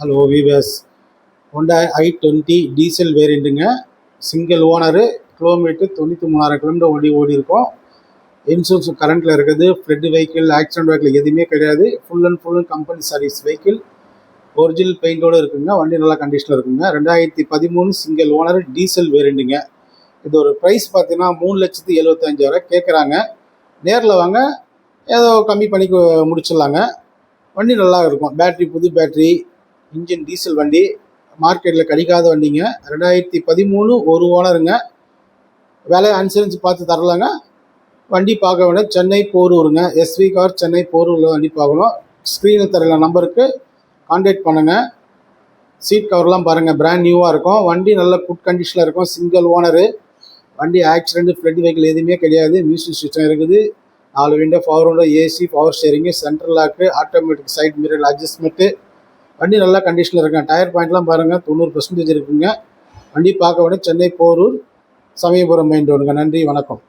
Hello viewers, Honda i20 diesel வேரியண்ட்டுங்க. Single owner, kilometre 93,000 kilometre ஓடி இருக்கும். இன்சூரன்ஸ் கரண்ட்டில் இருக்குது. ஃப்ளட் வெஹிக்கிள், ஆக்சிடென்ட் வெஹிக்கிள் எதுவுமே கிடையாது. Full and company service vehicle. Original பெயிண்டோடு இருக்குங்க. வண்டி நல்ல கண்டிஷனில் இருக்குங்க. 2013 சிங்கிள் ஓனர் டீசல் வேரியண்ட்டுங்க. இது ஒரு ப்ரைஸ் பார்த்தீங்கன்னா 3,75,000 கேட்குறாங்க. நேரில் வாங்க, ஏதோ கம்மி பண்ணி முடிச்சிடலாங்க. வண்டி நல்லா இருக்கும். புது பேட்ரி, இன்ஜின் டீசல் வண்டி, மார்க்கெட்டில் கிடைக்காத வண்டிங்க. 2013 ஒரு ஓனருங்க. விலை இன்சூரன்ஸ் பார்த்து தரலாங்க. வண்டி பார்க்க வேண்டிய சென்னை போரூருங்க. எஸ்வி கார் சென்னை போரூரில் வண்டி பார்க்கணும். ஸ்க்ரீனில் தர நம்பருக்கு கான்டாக்ட் பண்ணுங்கள். சீட் கவர்லாம் பாருங்கள், பிராண்ட் நியூவாக இருக்கும். வண்டி நல்ல குட் கண்டிஷனில் இருக்கும். Single owner. வண்டி ஆக்சிடென்ட், ஃப்ளட் வெஹிக்கிள் எதுவுமே கிடையாது. மியூசிக் சிஸ்டம் இருக்குது. 4 window, power window, AC, power steering, central lock, automatic side mirror adjustment. வண்டி நல்ல கண்டிஷனில் இருக்குங்க. டயர் பாயிண்ட்லாம் பாருங்கள், 90% இருக்குங்க. வண்டி பார்க்க வேண்டிய சென்னை போரூர், சமயபுரம் மெயின் ரோடுங்க. நன்றி, வணக்கம்.